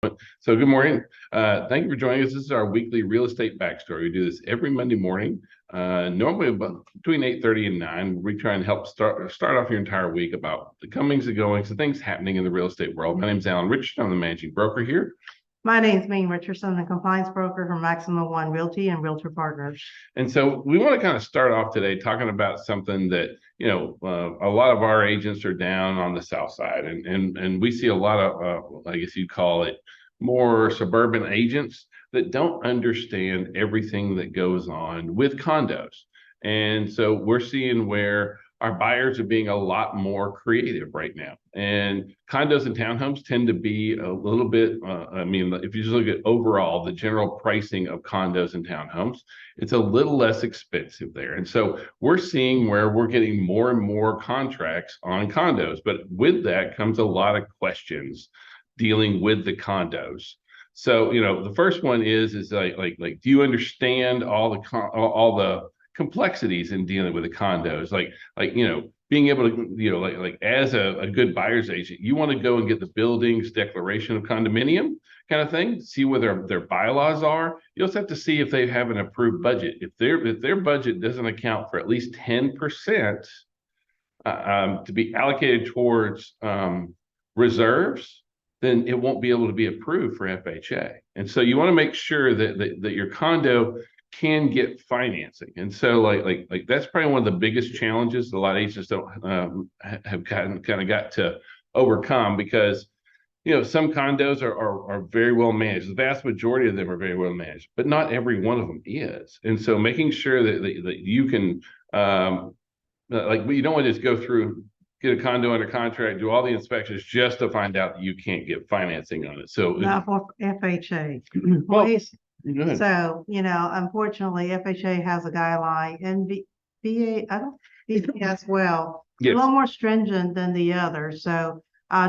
So good morning. Thank you for joining us. This is our weekly real estate backstory. We do this every Monday morning, normally about between 8:30 and 9. We try and help start off your entire week about the comings and goings, the things happening in the real estate world. My name is Alan Richardson. I'm the managing broker here. My name is Ming Richardson, the compliance broker for Maximum One Realty and Realtor Partners. And so we want to kind of start off today talking about something that, a lot of our agents are down on the south side, and we see a lot of, I guess you'd call it, more suburban agents that don't understand everything that goes on with condos. And so we're seeing where our buyers are being a lot more creative right now. And condos and townhomes tend to be a little bit, if you just look at overall the general pricing of condos and townhomes, it's a little less expensive there. And so we're seeing where we're getting more and more contracts on condos, but with that comes a lot of questions dealing with the condos. So, the first one is like, do you understand all the complexities in dealing with the condos? Being able to, as a good buyer's agent, you want to go and get the building's declaration of condominium kind of thing, see where their bylaws are. You also have to see if they have an approved budget. If their budget doesn't account for at least 10% to be allocated towards reserves, then it won't be able to be approved for FHA. And so you want to make sure that your condo can get financing. And so like that's probably one of the biggest challenges a lot of agents don't have kind of got to overcome, because some condos are very well managed. The vast majority of them are very well managed, but not every one of them is. And so making sure that you can you don't want to just go through, get a condo under contract, do all the inspections just to find out that you can't get financing on it. So not for FHA. Well, so unfortunately, FHA has a guideline, and VA, I don't think as well. Yes. A little more stringent than the other. So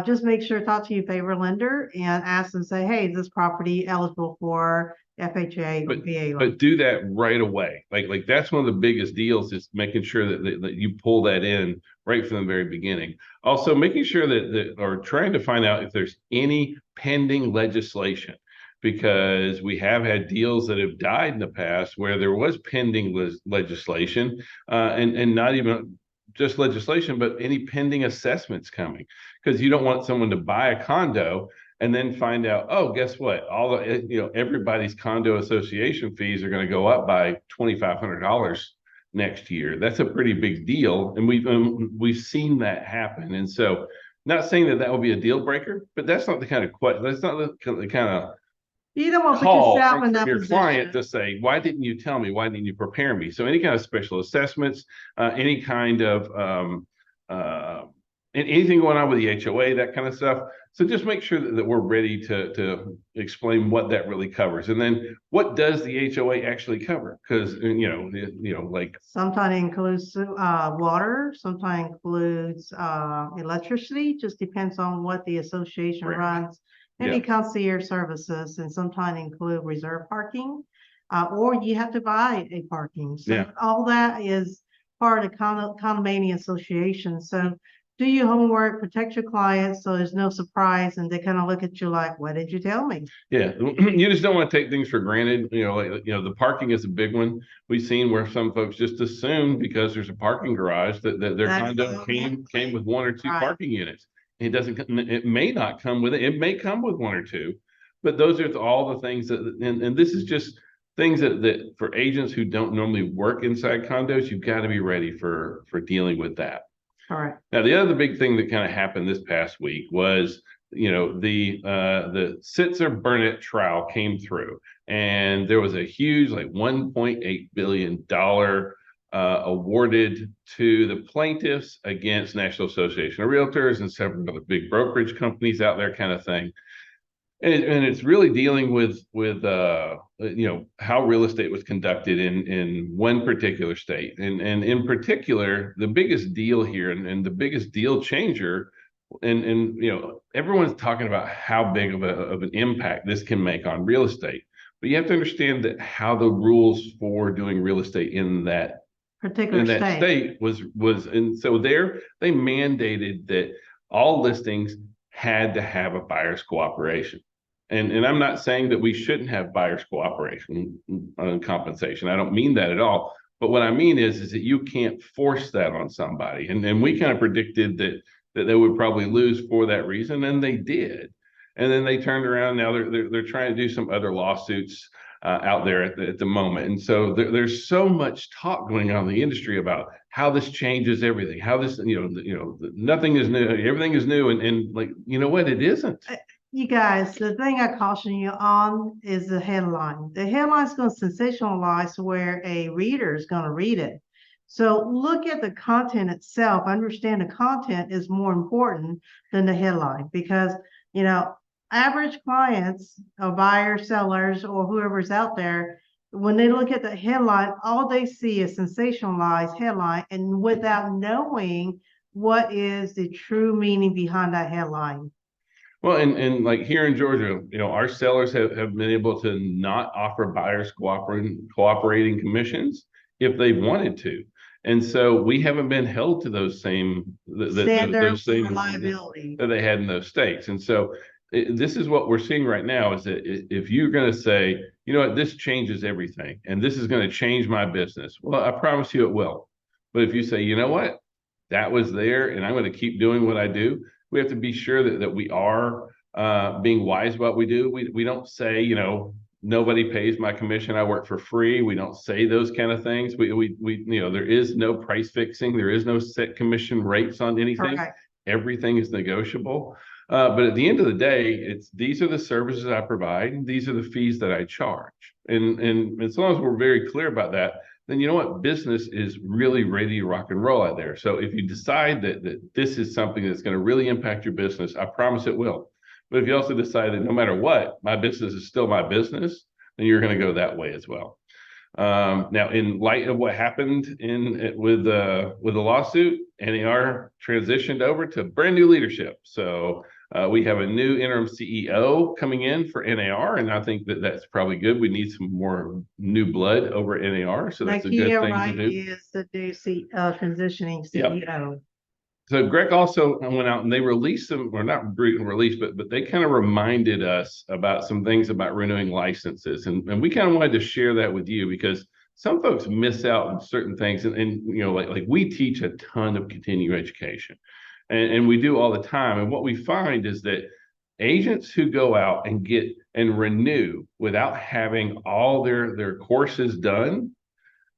just make sure, talk to your favorite lender and ask them, say, hey, is this property eligible for FHA or VA loan? But do that right away. Like that's one of the biggest deals, is making sure that you pull that in right from the very beginning. Also making sure or trying to find out if there's any pending legislation, because we have had deals that have died in the past where there was pending legislation, and not even just legislation, but any pending assessments coming, because you don't want someone to buy a condo and then find out, oh, guess what? All the, everybody's condo association fees are going to go up by $2,500 next year. That's a pretty big deal, and we've seen that happen. And so, not saying that will be a deal breaker, but that's not the kind of question. That's not the kind of you don't want to put yourself in that your position. Client to say, why didn't you tell me? Why didn't you prepare me? So any kind of special assessments, any kind of anything going on with the HOA, that kind of stuff. So just make sure that we're ready to explain what that really covers, and then what does the HOA actually cover? Because like sometimes it includes water, sometimes includes electricity. Just depends on what the association runs. Any concierge services, and sometimes include reserve parking, or you have to buy a parking. So all that is part of the condominium association. So do your homework, protect your clients, so there's no surprise and they kind of look at you like, what did you tell me? Yeah, you just don't want to take things for granted. The parking is a big one. We've seen where some folks just assume because there's a parking garage that their condo came with one or two parking units. It doesn't. It may not come with it. It may come with one or two, but those are all the things that. And this is just things that for agents who don't normally work inside condos, you've got to be ready for dealing with that. All right. Now, the other big thing that kind of happened this past week was, the Sitzer Burnett trial came through, and there was a huge, like $1.8 billion awarded to the plaintiffs against National Association of Realtors and several other big brokerage companies out there, kind of thing. And it's really dealing with how real estate was conducted in one particular state, and in particular the biggest deal here and the biggest deal changer, and everyone's talking about how big of an impact this can make on real estate, but you have to understand that how the rules for doing real estate in that particular state was, and so they mandated that all listings had to have a buyer's cooperation. And I'm not saying that we shouldn't have buyer's cooperation on compensation. I don't mean that at all. But what I mean is that you can't force that on somebody. And we kind of predicted that they would probably lose for that reason, and they did. And then they turned around. Now they're trying to do some other lawsuits out there at the moment. And so there's so much talk going on in the industry about how this changes everything, how this, nothing is new, everything is new. And like, you know what, it isn't. You guys, the thing I caution you on is the headline. The headline's going to sensationalize where a reader is going to read it. So look at the content itself. Understand the content is more important than the headline, because, average clients or buyers, sellers, or whoever's out there, when they look at the headline, all they see is sensationalized headline, and without knowing what is the true meaning behind that headline. Well, and like here in Georgia, our sellers have been able to not offer buyers cooperating commissions if they wanted to. And so we haven't been held to those same Standards of reliability that they had in those states. And so this is what we're seeing right now, is that if you're going to say, you know what, this changes everything and this is going to change my business, well, I promise you it will. But if you say, you know what, that was there and I'm going to keep doing what I do, we have to be sure that we are being wise about what we do. We don't say, nobody pays my commission, I work for free. We don't say those kind of things. We there is no price fixing. There is no set commission rates on anything. Correct. Everything is negotiable. But at the end of the day, these are the services I provide. These are the fees that I charge. And as long as we're very clear about that, then you know what, business is really ready to rock and roll out there. So if you decide that this is something that's going to really impact your business, I promise it will. But if you also decide that no matter what, my business is still my business, then you're going to go that way as well. Now, in light of what happened with the lawsuit, NAR transitioned over to brand new leadership. So we have a new interim CEO coming in for NAR, and I think that's probably good. We need some more new blood over at NAR, so that's a good thing to do. Is the new transitioning CEO. Yep. So Greg also went out and they released them, or not released, but they kind of reminded us about some things about renewing licenses. And we kind of wanted to share that with you because some folks miss out on certain things. And like we teach a ton of continuing education and we do all the time. And what we find is that agents who go out and get and renew without having all their courses done,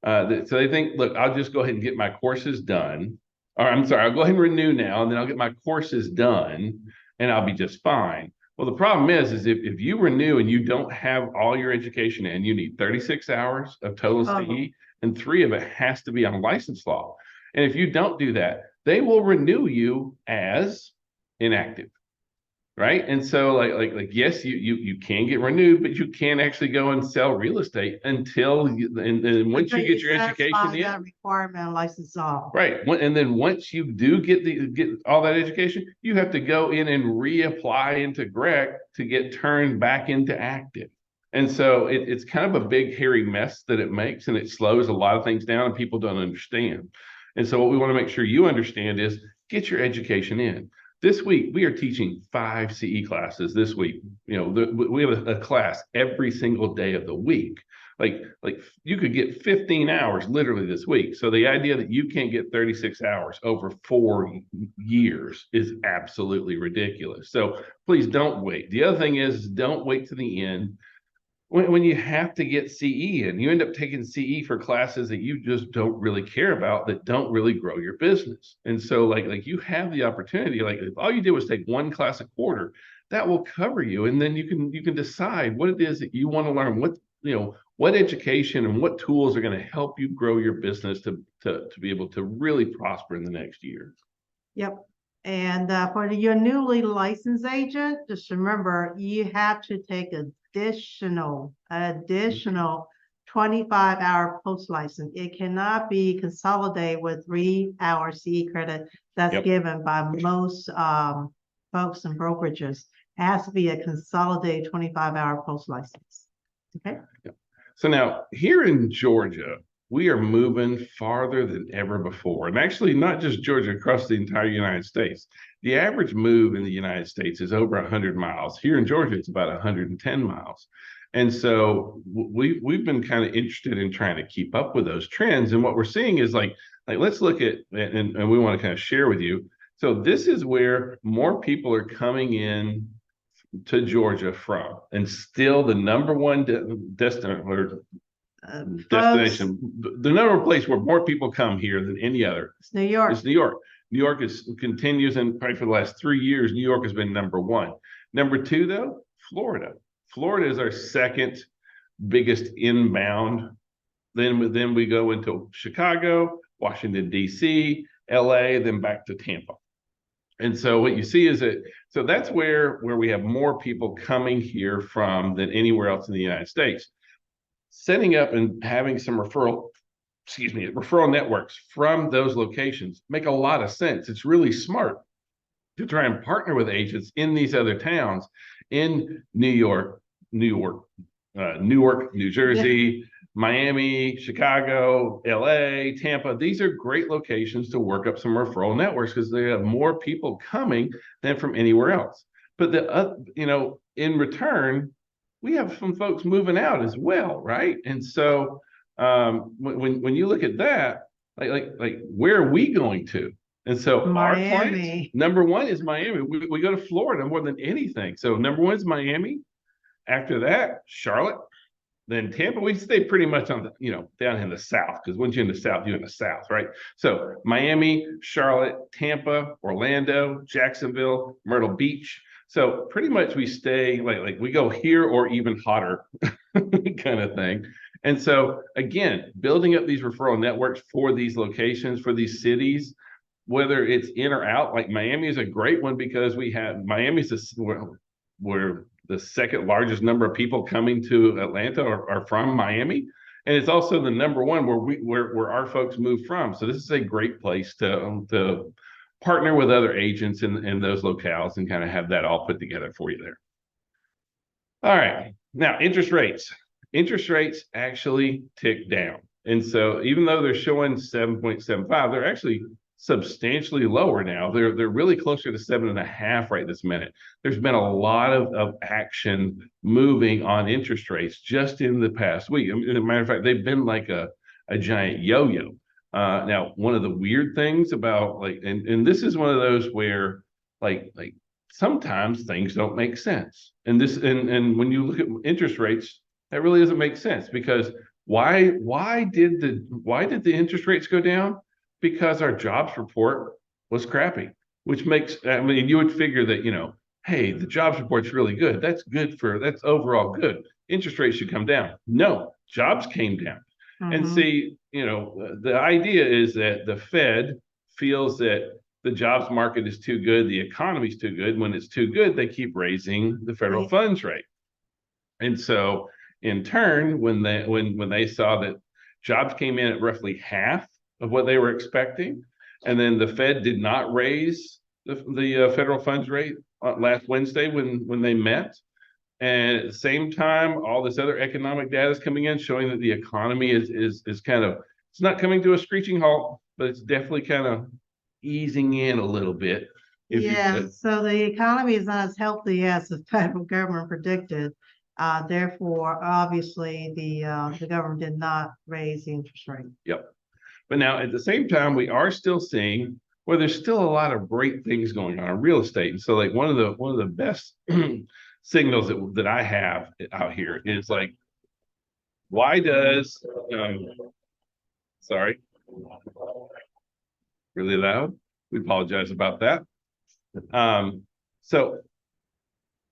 so they think, look, I'll just go ahead and get my courses done. Or I'm sorry, I'll go ahead and renew now, and then I'll get my courses done, and I'll be just fine. Well, the problem is if you renew and you don't have all your education in, you need 36 hours of total CE, and 3 of it has to be on license law. And if you don't do that, they will renew you as inactive. Right. And so like yes, you can get renewed, but you can't actually go and sell real estate until and once you get your education in, requirement license law. Right. And then once you do get all that education, you have to go in and reapply into GREC to get turned back into active. And so it's kind of a big hairy mess that it makes, and it slows a lot of things down and people don't understand. And so what we want to make sure you understand is get your education in. This week, we are teaching 5 CE classes this week. We have a class every single day of the week. Like you could get 15 hours literally this week. So the idea that you can't get 36 hours over 4 years is absolutely ridiculous. So please don't wait. The other thing is don't wait to the end. When you have to get CE and you end up taking CE for classes that you just don't really care about, that don't really grow your business. And so like you have the opportunity, like if all you did was take 1 class a quarter, that will cover you. And then you can decide what it is that you want to learn, what education and what tools are going to help you grow your business to be able to really prosper in the next year. Yep. And for your newly licensed agent, just remember you have to take additional 25-hour post license. It cannot be consolidated with 3-hour CE credit that's given by most folks and brokerages. It has to be a consolidated 25-hour post license. Okay. Yep. So now here in Georgia, we are moving farther than ever before. And actually not just Georgia, across the entire United States. The average move in the United States is over 100 miles. Here in Georgia, it's about 110 miles. And so we've been kind of interested in trying to keep up with those trends. And what we're seeing is like let's look at, and we want to kind of share with you. So this is where more people are coming in to Georgia from, and still the number one destination, Folks, the number of place where more people come here than any other it's New York. is New York. New York continues, and probably for the last 3 years, New York has been number one. Number two, though, Florida. Florida is our second biggest inbound. Then we go into Chicago, Washington, D.C., LA, then back to Tampa. And so what you see is that, so that's where we have more people coming here from than anywhere else in the United States. Setting up and having some referral networks from those locations make a lot of sense. It's really smart to try and partner with agents in these other towns in Newark, New Jersey, Miami, Chicago, LA, Tampa. These are great locations to work up some referral networks because they have more people coming than from anywhere else. But in return, we have some folks moving out as well, right? And so when you look at that, like where are we going to? And so our clients, number one is Miami. We go to Florida more than anything. So number one is Miami. After that, Charlotte, then Tampa. We stay pretty much on the, down in the South, because once you're in the South, you're in the South, right? So Miami, Charlotte, Tampa, Orlando, Jacksonville, Myrtle Beach. So pretty much we stay like we go here or even hotter kind of thing. And so again, building up these referral networks for these locations, for these cities, whether it's in or out, like Miami is a great one because Miami's where the second largest number of people coming to Atlanta are from Miami. And it's also the number one where our folks move from. So this is a great place to partner with other agents in those locales and kind of have that all put together for you there. All right, now interest rates. Interest rates actually tick down. And so even though they're showing 7.75, they're actually substantially lower now. They're really closer to 7.5 right this minute. There's been a lot of action moving on interest rates just in the past week. As a matter of fact, they've been like a giant yo-yo. Now, one of the weird things about and this is one of those where like sometimes things don't make sense. And when you look at interest rates, that really doesn't make sense because why did the interest rates go down? Because our jobs report was crappy, which makes, you would figure that, hey, the jobs report's really good. That's overall good. Interest rates should come down. No, jobs came down. Mm-hmm. And see, the idea is that the Fed feels that the jobs market is too good, the economy's too good. When it's too good, they keep raising the federal funds rate. And so in turn, when they saw that jobs came in at roughly half of what they were expecting, and then the Fed did not raise the federal funds rate last Wednesday when they met, and at the same time, all this other economic data is coming in showing that the economy is kind of, it's not coming to a screeching halt, but it's definitely kind of easing in a little bit. So the economy is not as healthy as the federal government predicted. Therefore, obviously, the government did not raise the interest rate. Yep. But now at the same time, we are still seeing where there's still a lot of great things going on in real estate. And so like one of the best signals that I have out here is like, why does sorry, really loud? We apologize about that. So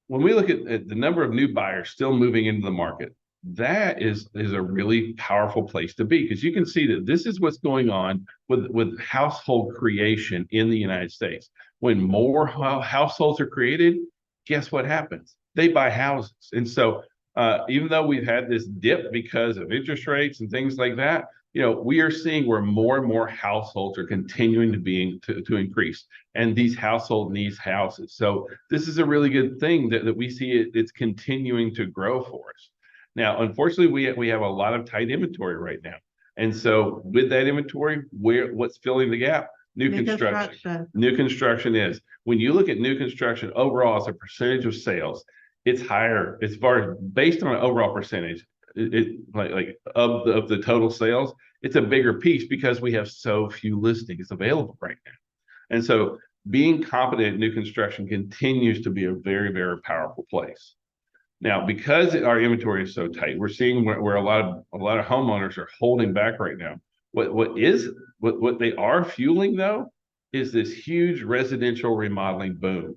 when we look at the number of new buyers still moving into the market, that is a really powerful place to be because you can see that this is what's going on with household creation in the United States. When more households are created, guess what happens? They buy houses. And so even though we've had this dip because of interest rates and things like that, we are seeing where more and more households are continuing to increase, and these household needs houses. So this is a really good thing that we see it's continuing to grow for us. Now, unfortunately, we have a lot of tight inventory right now. And so with that inventory, what's filling the gap? New construction. New construction is, when you look at new construction overall as a percentage of sales, it's higher as far as based on an overall percentage. Like of the total sales, it's a bigger piece because we have so few listings available right now. And so being competent in new construction continues to be a very, very powerful place. Now, because our inventory is so tight, we're seeing where a lot of homeowners are holding back right now. What they are fueling though is this huge residential remodeling boom.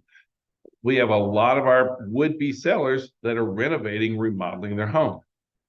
We have a lot of our would-be sellers that are renovating, remodeling their home.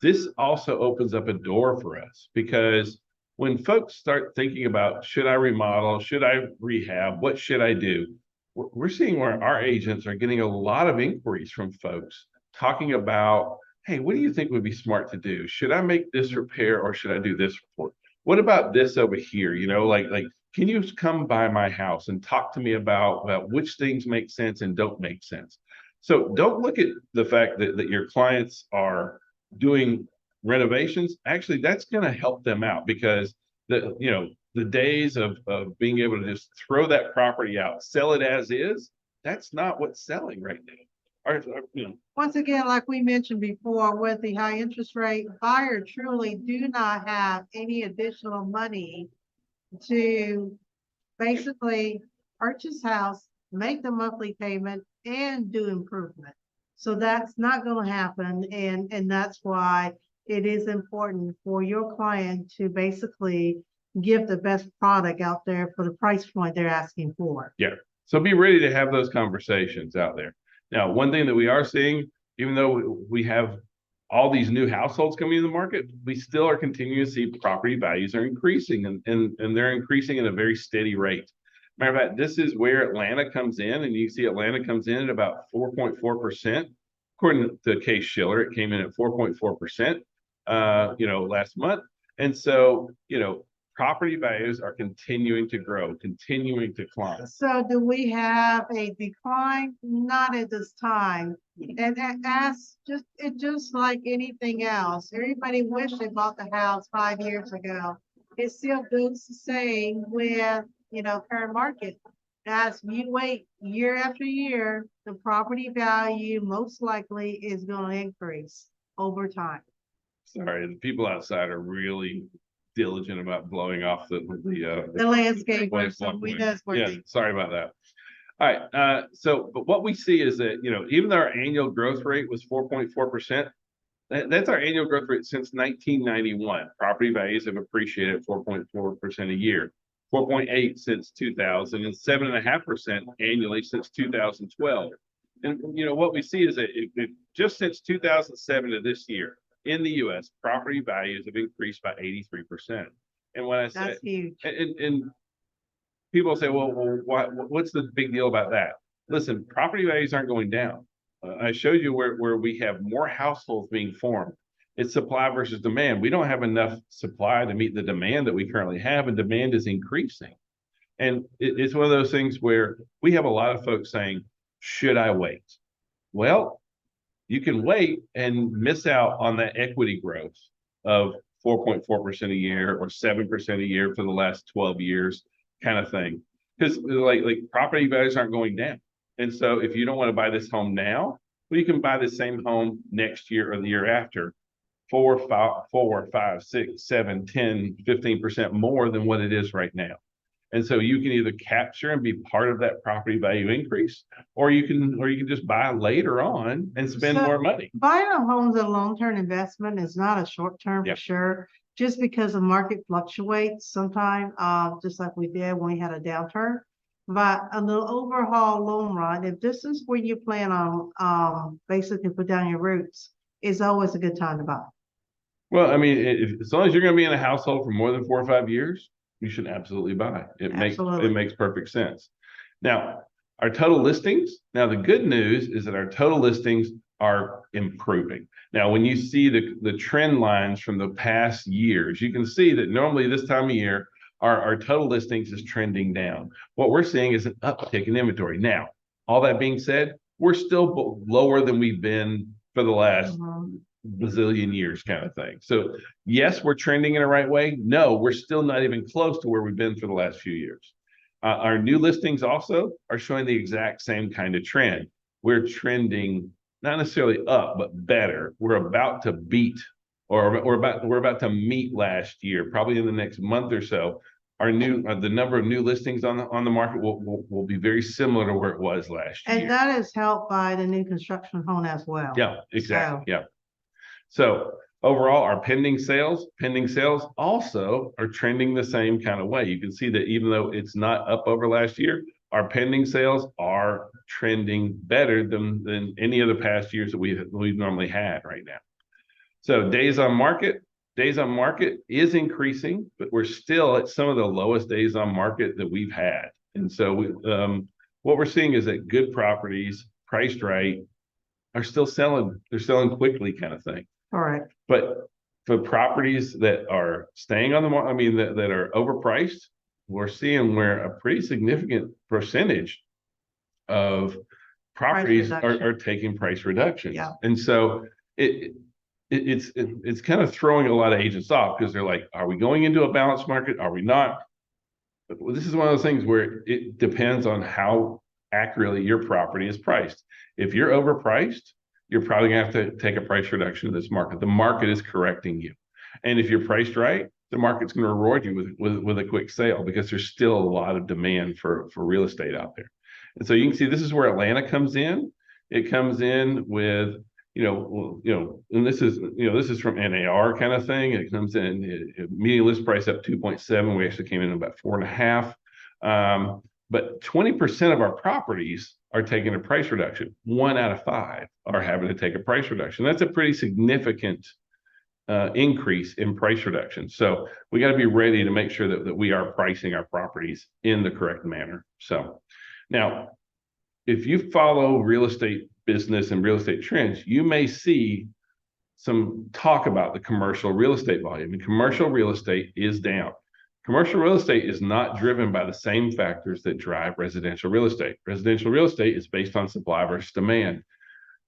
This also opens up a door for us because when folks start thinking about, should I remodel, should I rehab, what should I do? We're seeing where our agents are getting a lot of inquiries from folks talking about, hey, what do you think would be smart to do? Should I make this repair or should I do this report? What about this over here? You know, like, can you come by my house and talk to me about which things make sense and don't make sense? So don't look at the fact that your clients are doing renovations. Actually, that's going to help them out because the days of being able to just throw that property out, sell it as is, that's not what's selling right now. Once again, like we mentioned before, with the high interest rate, buyers truly do not have any additional money to basically purchase house, make the monthly payment, and do improvement. So that's not going to happen, and that's why it is important for your client to basically give the best product out there for the price point they're asking for. Yeah. So be ready to have those conversations out there. Now, one thing that we are seeing, even though we have all these new households coming in the market, we still are continuing to see property values are increasing and they're increasing at a very steady rate. Matter of fact, this is where Atlanta comes in, and you see Atlanta comes in at about 4.4%. According to Case Shiller, it came in at 4.4%, last month. And so, property values are continuing to grow, continuing to climb. So do we have a decline? Not at this time. And that's just like anything else. Everybody wished they bought the house 5 years ago. It still goes the same with, current market. As you wait year after year, the property value most likely is going to increase over time. Sorry, the people outside are really diligent about blowing off the landscape. Yeah, sorry about that. All right. But what we see is that, even though our annual growth rate was 4.4%, that's our annual growth rate since 1991. Property values have appreciated 4.4% a year, 4.8 since 2000, and 7.5% annually since 2012. And what we see is that just since 2007 to this year, in the U.S., property values have increased by 83%. And when I say that's huge, and people say, well, what's the big deal about that? Listen, property values aren't going down. I showed you where we have more households being formed. It's supply versus demand. We don't have enough supply to meet the demand that we currently have, and demand is increasing. And it's one of those things where we have a lot of folks saying, should I wait? Well, you can wait and miss out on that equity growth of 4.4% a year or 7% a year for the last 12 years kind of thing. Because like property values aren't going down. And so if you don't want to buy this home now, well, you can buy the same home next year or the year after, 4, 5, 6, 7, 10, 15% more than what it is right now. And so you can either capture and be part of that property value increase, or you can just buy later on and spend more money. Buying a home is a long-term investment. It's not a short-term for sure. Just because the market fluctuates sometimes, just like we did when we had a downturn. But on the overall long run, if this is where you plan on basically put down your roots, it's always a good time to buy. Well, I mean, as long as you're going to be in a household for more than 4 or 5 years, you should absolutely buy. It makes perfect sense. Now, our total listings. Now, the good news is that our total listings are improving. Now, when you see the trend lines from the past years, you can see that normally this time of year, our total listings is trending down. What we're seeing is an uptick in inventory. Now, all that being said, we're still lower than we've been for the last bazillion years kind of thing. So yes, we're trending in the right way. No, we're still not even close to where we've been for the last few years. Our new listings also are showing the exact same kind of trend. We're trending not necessarily up, but better. We're about to beat, or we're about to meet last year, probably in the next month or so. Our the number of new listings on the market will be very similar to where it was last year. And that is helped by the new construction home as well. Yeah, exactly. Yeah. So overall, our pending sales also are trending the same kind of way. You can see that even though it's not up over last year, our pending sales are trending better than any of the past years that we've normally had right now. So days on market is increasing, but we're still at some of the lowest days on market that we've had. And so what we're seeing is that good properties priced right are still selling. They're selling quickly, kind of thing. All right. But for properties that are staying on the market, I mean, that are overpriced, we're seeing where a pretty significant percentage of properties are taking price reductions. Yeah. And so it's kind of throwing a lot of agents off, because they're like, are we going into a balanced market? Are we not? But this is one of those things where it depends on how accurately your property is priced. If you're overpriced, you're probably gonna have to take a price reduction in this market. The market is correcting you. And if you're priced right, the market's going to reward you with a quick sale, because there's still a lot of demand for real estate out there. And so you can see this is where Atlanta comes in. It comes in with, and this is from NAR kind of thing. It comes in median list price up 2.7. We actually came in about 4.5. But 20% of our properties are taking a price reduction. 1 out of 5 are having to take a price reduction. That's a pretty significant increase in price reduction. So we got to be ready to make sure that we are pricing our properties in the correct manner. So now, if you follow real estate business and real estate trends, you may see some talk about the commercial real estate volume. And commercial real estate is down. Commercial real estate is not driven by the same factors that drive residential real estate. Residential real estate is based on supply versus demand.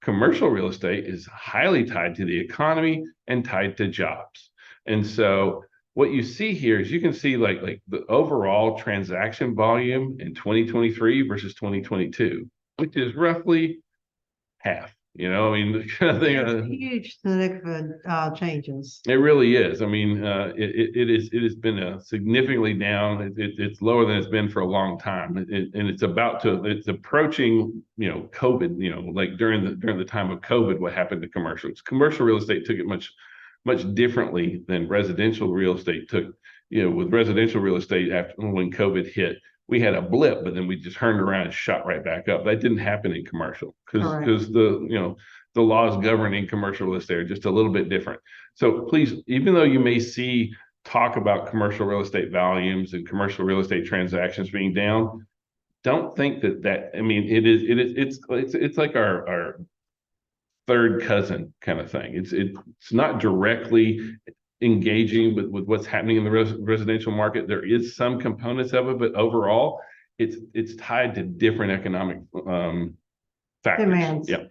Commercial real estate is highly tied to the economy and tied to jobs. And so what you see here is you can see like the overall transaction volume in 2023 versus 2022, which is roughly half. I mean, the kind of thing. Huge significant changes. It really is. I mean, it has been significantly down. It's lower than it's been for a long time, and it's approaching, COVID. Like during the time of COVID, what happened to commercials? Commercial real estate took it much differently than residential real estate took. With residential real estate, after when COVID hit, we had a blip, but then we just turned around and shot right back up. That didn't happen in commercial, because the laws governing commercial real estate are just a little bit different. So please, even though you may see talk about commercial real estate volumes and commercial real estate transactions being down, don't think that. I mean, it's like our third cousin kind of thing. It's not directly engaging with what's happening in the residential market. There is some components of it, but overall it's tied to different economic factors. Demands. Yeah.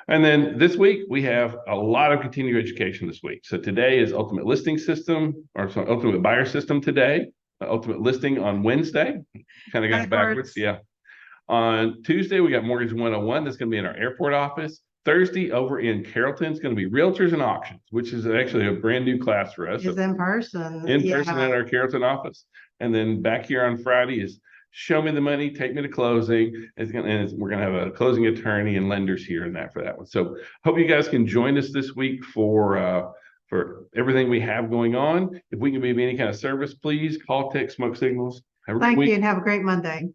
And then this week we have a lot of continuing education this week. So today is ultimate listing system, or sorry, ultimate buyer system today. Ultimate listing on Wednesday. Kind of got it backwards. Yeah. On Tuesday we got mortgage 101. That's going to be in our airport office. Thursday over in Carrollton is going to be realtors and auctions, which is actually a brand new class for us. It's in person. In person in our Carrollton office. And then back here on Friday is show me the money, take me to closing. We're going to have a closing attorney and lenders here and that for that one. So hope you guys can join us this week for everything we have going on. If we can be of any kind of service, please call, text, smoke signals. Have a great week. Thank you, and have a great Monday.